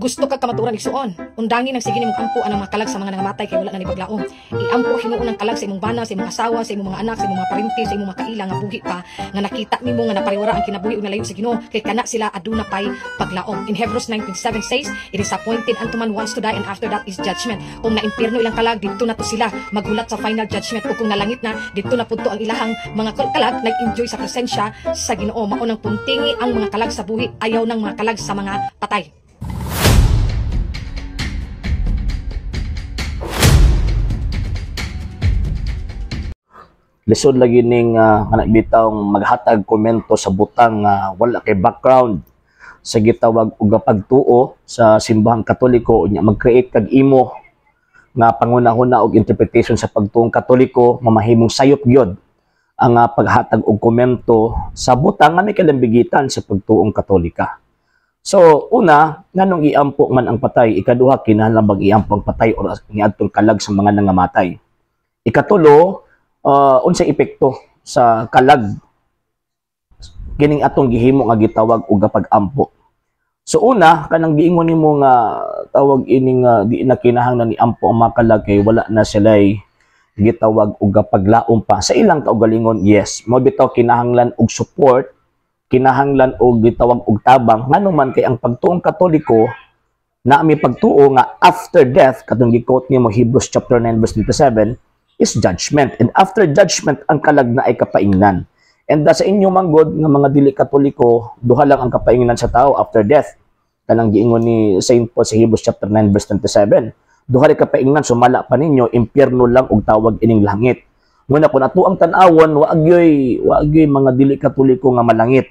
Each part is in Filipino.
Gusto kag kamaturan igsuon. Undangin ang sige nimong ampo anang mga kalag sa mga nangamatay kay wala na ni paglaom. Iampo hinuon ang kalag sa imong bana, sa imong asawa, sa imong mga anak, sa imong mga parinti, sa imong mga kaila nga buhi pa nga nakita nimo nga napariwara ang kinabuhi ug nalayo sa Ginoo kay kana sila aduna pay paglaom. In Hebrews 9:7 says, "It is appointed unto man once to die and after that is judgment." Kung naimpierno ilang kalag didto na to sila maghulat sa final judgment ug kung nalangit na didto na pudto ang ilahang mga kalag nag-enjoy sa presensya sa Ginoo. Mao nang puntingi ang mga kalag sa buhi, ayaw ng mga kalag sa mga patay. Lisod lagi ning anak bitawng maghatag komento sa butang wala kay background sa gitawag og pagtuo sa simbahang Katoliko unya mag-create kag imo nga pangunahuna og interpretation sa pagtuong Katoliko mamahimong sayop gyud ang paghatag og komento sa butang nga may kalambigitan sa pagtuong Katolika. So una, nganong iampo man ang patay, ikaduha kinahanglan bag iampo ang patay or niadtong kalag sa mga nangamatay. Ikatulo, unsay epekto sa kalag kining atong gihimo nga gitawag og pag-ampo. So una kanang giingon nimo nga tawag ining di na kinahanglan ni ampo ang mga kalag kay wala na sila'y gitawag og paglaom pa sa ilang kaugalingon. Yes, mo bitaw kinahanglan og support, kinahanglan og gitawag og tabang nganuman kay ang pagtuong Katoliko na may pagtuo nga after death katong gi-quote nimo Hebrews chapter 9 verse 27 is judgment, and after judgment ang kalag na ay kapaingnan. And sa inyo manggod nga mga dili Katoliko, duha lang ang kapaingnan sa tao after death. Kanang giingon ni Saint Paul sa Hebrews chapter 9 verse 27. Duha ri kapaingnan sumala pa ninyo, impyerno lang og tawag ining langit. Muna kun ato ang tan-awon wa agyoy mga dili Katoliko nga malangit.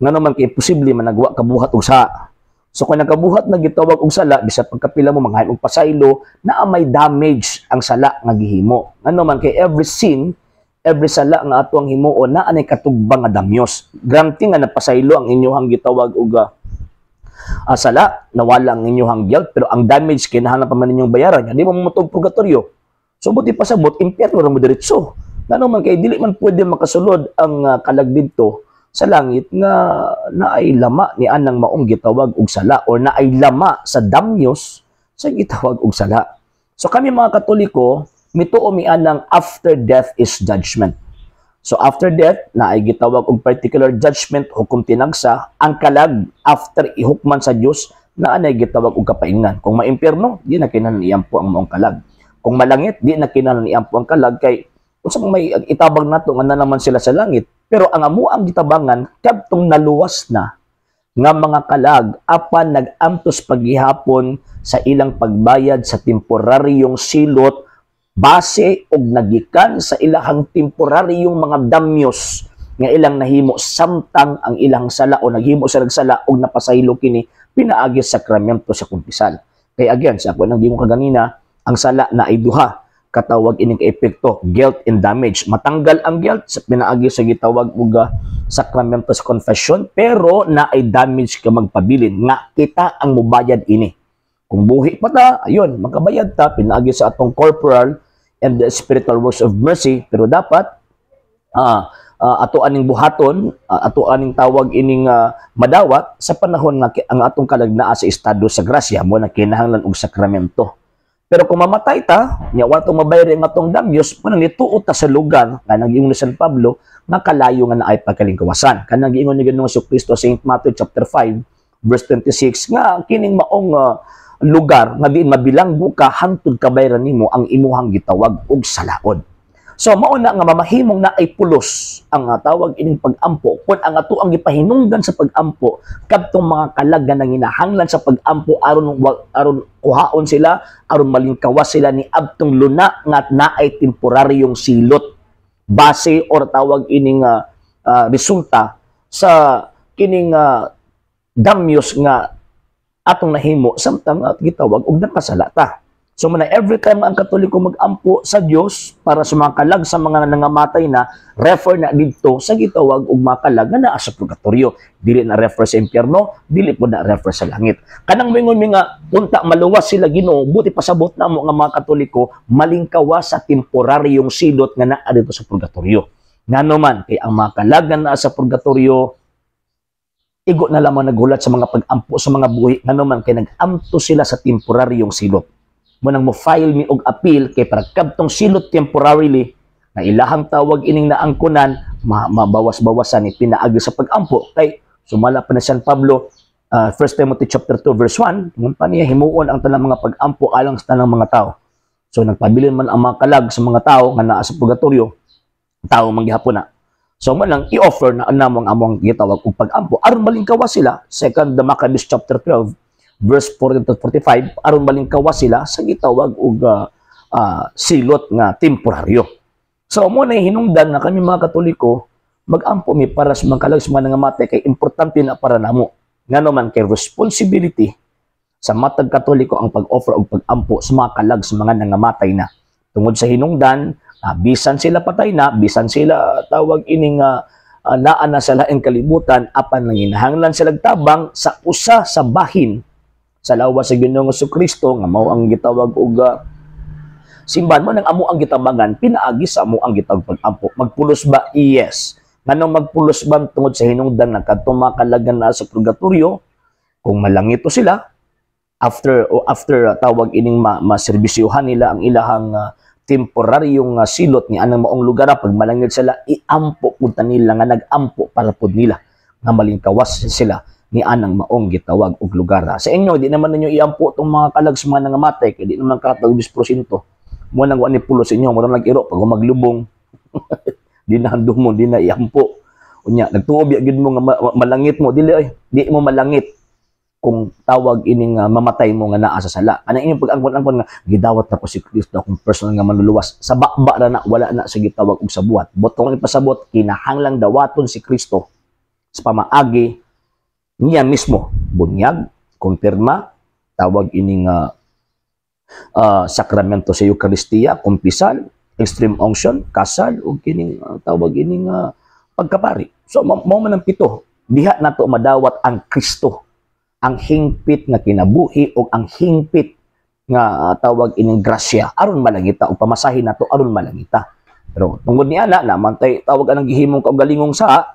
Ngano man kay posible man nagwa kabuhat og sa. So kung nakabuhat na gitawag og sala, bisag pagkapila mo manghain og pasaylo, na may damage ang sala nga gihimo. Ano man kay every sin, every sala nga ato ang himuon na anay katugbang nga damyos. Granting nga napasaylo ang inyong gitawag og sala, nawala ang inyong guilt, pero ang damage kinahanglan pa man ninyong bayaran. Di mo mamutog purgatorio. So buti pasabot impyerno ra mo diretso. Ngano man kay dili man pwede makasulod ang kalag didto sa langit nga naay lama ni anang maong gitawag og sala or naay lama sa damyos sa gitawag og sala. So kami mga Katoliko mituo mi anang after death is judgment. So after death naay gitawag og particular judgment hukom tinagsa ang kalag after ihukman sa Dios na anay gitawag og kapaingnan. Kung maimpyerno di na kinahanglan iampo ang maong kalag. Kung malangit di na kinahanglan iampo ang kalag kay unsa may itabang nato nga na naman sila sa langit. Pero ang amuang gitabangan kadtong naluwas na nga mga kalag apan nag-amtos paghihapon sa ilang pagbayad sa temporaryong silot base og nagikan sa ilahang temporaryong mga damyos nga ilang nahimo samtang ang ilang sala o naghimo sa nagsala og napasaylo kini pinaagi sa sakramento sa kumpisal. Kay again sa ako nang gimo kaganina ang sala na ay duha katawag ining epekto, guilt and damage. Matanggal ang guilt sa pinaagi sa gitawag og sakramento sa confession, pero na ay damage ka magpabilin nga kita ang mubayad ini. Kung buhi pa ta, ayun, makabayad ta pinaagi sa atong corporal and the spiritual works of mercy, pero dapat ato aning buhaton, ato aning tawag ining madawat sa panahon nga ang atong kalag naa sa estado sa grasya mo na kinahanglan og sakramento. Pero kung mamatay ta, nya wa tong mabayad ang atong damyos, manang nituot ta sa lugar nga nag-ingon ni San Pablo nga kalayo nga naay pagkalingkawasan. Kanang giingon ni Ginoong Kristo sa St. Matthew chapter 5 verse 26 nga kining maong lugar nga diin mabilanggo ka hangtod kabayran nimo ang imuhang gitawag og salaod. So mao na nga mamahimong naay pulos ang tawag ining pag-ampo kun ang ato ang gipahinungdan sa pag-ampo kadtong mga kalag nga nanginahanglan sa pag-ampo aron kuhaon sila aron malingkawas sila ni abtong luna nga naay temporaryong silot base or tawag ining resulta sa kining damyos nga atong nahimo samtang gitawag og nakasala ta. So man every time ang Katoliko mag-ampo sa Dios para sa mga kalag sa mga nangamatay na refer na didto sa gitawag og mga kalag nga naa sa purgatorio, dili na refer sa impyerno, dili po na refer sa langit. Kanang mingon mi nga unta maluwas sila Ginoo, buti pasabot na mo nga mga Katoliko malingkawas sa temporaryong silot nga naa dito sa purgatorio. Ngano man kay ang mga kalag nga naa sa purgatorio igo na lamang nagulat sa mga pag-ampo sa mga buhi nga naman kay nag-amto sila sa temporaryong silot. Munang mo file mi og appeal kay para kadtong silot temporarily na ilahang tawag ining naangkunan mabawas-bawasan ni pinaagi sa pag-ampo kay sumala pa na San Pablo 1 Timothy chapter 2 verse 1 ngun pa niya himuon ang tanang mga pag-ampo alang sa tanang mga tao. So nagpabilin man ang mga kalag sa mga tao nga naa sa purgatorio, tao manggihapon na. So manang i-offer na anamong among gitawag og pag-ampo aron malingkawa sila. 2 Maccabees chapter 12 verse 40 to 45 aron malingkawa sila sa gitawag og silot nga temporaryo. So mo na hinungdan na kami mga Katoliko mag-ampo mi para sa mga kalag sa mga nangamatay kay importante na para namo. Ngano man kay responsibility sa matag Katoliko ang pag-offer og pag-ampo sa mga kalag sa mga nangamatay na. Tungod sa hinungdan, bisan sila patay na, bisan sila tawag ining naa na sa laing kalibutan, apan nanginahanglan sila tabang sa usa sa bahin sa lawas sa Ginoong Jesucristo nga mao ang gitawag og simbahan mo nang amo ang gitabangan, pinaagi sa amo ang gitawag pag-ampo. Magpulos ba? Yes. Nganong magpulos ba tungod sa hinungdan na kadtong mga kalagan na sa purgatorio, kung malangito sila, after tawag ining maserbisyuhan nila ang ilahang temporaryong silot ni anang maong lugar pag malangit sila iampo punta nila nga nagampo para pud nila nga malingkawas sila ni anang maong gitawag og lugar. Sa inyo di naman ninyo iampo tong mga kalag sa mga nangamatay kay di naman katag 10%. Mo nang wa ni pulo sa inyo mo nag-iro pag maglubong di na handumon di na iampo. Unya nagtuob ya gid mo nga malangit mo dili di mo malangit kung tawag ining mamatay mo nga naa sa sala. Ana inyong pag-angkon-angkon nga gidawat na ko si Kristo akong personal nga manluluwas. Sa bakba na wala na sa gitawag og sabuat. Botong ipasabot kinahanglang dawaton si Kristo sa pamaagi niya mismo. Bunyag, kumpirma, tawag ining sakramento sa Eucharistia, kumpisal, extreme unction, kasal ug kining tawag ining pagkapari. So mao man ang pito. Diha nato madawat ang Kristo, ang hingpit nga kinabuhi o ang hingpit nga tawag ining grasya aron malangita o pamasahin nato aron malangita. Pero tungod ni ana naman tay tawag anang gihimong kaugalingong sa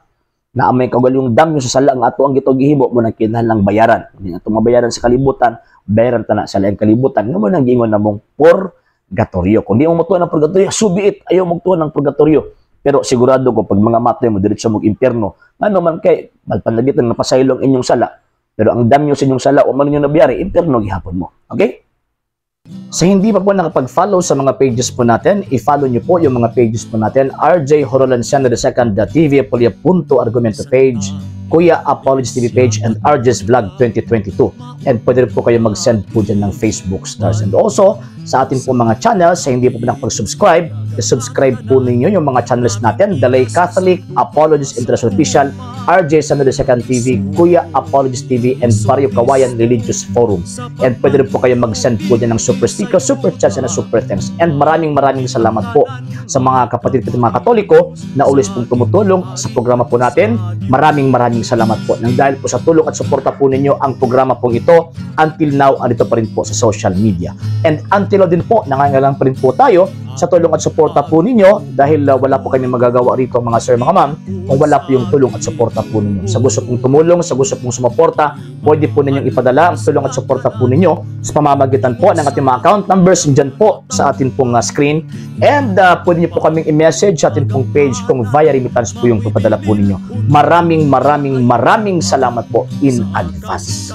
na may kaugalingong damyo sa sala nga ato ang gito gihimo mo nang kinahanglang bayaran. Hindi nato mabayaran sa kalibutan, bayaran ta na sa laing kalibutan nga mo nang giingon namong purgatorio. Kung di mo mutuan ng purgatorio, subiit ayaw mutuan ng purgatorio. Pero sigurado ko pag mga matay mo diretso mo impierno, ano man kay malpanagitan nga pasaylong inyong sala. Pero ang damyo sa inyong sala o man ninyo nabiyari, impierno gihapon mo. Okay? Sa hindi pa po nakapag-follow sa mga pages po natin, i-follow nyo po yung mga pages po natin. RJ Horolanciano II.TV, Apolia Punto Argumento page, Kuya Apologies TV page, and RJ's Vlog 2022. And pwede rin po kayo mag-send po dyan ng Facebook stars. And also, sa atin po mga channels, sa hindi po nakapag-subscribe, i-subscribe po ninyo yung mga channels natin. Dalay Catholic, Apologies International Official, RJ Sanado II.TV, Kuya Apologies TV, and Barrio Kawayan Religious Forum. And pwede rin po kayo mag-send po dyan ng super sticker, super chats, and super thanks. And maraming salamat po sa mga kapatid at mga Katoliko na ulis pong tumutulong sa programa po natin. Maraming salamat po. Nang dahil po sa tulong at suporta po ninyo ang programa pong ito, until now, andito pa rin po sa social media. And until now din po, nangangailangan pa rin po tayo sa tulong at suporta po ninyo dahil wala po kami magagawa rito mga sir, mga ma'am, kung wala po yung tulong at suporta po ninyo. Sa gusto pong tumulong, sa gusto pong sumuporta, pwede po ninyong ipadala ang tulong at suporta po ninyo sa pamamagitan po ng ating mga account numbers dyan po sa ating pong screen. And pwede niyo po kaming i-message sa ating pong page kung via remittance po yung papadala po ninyo. Maraming salamat po in advance.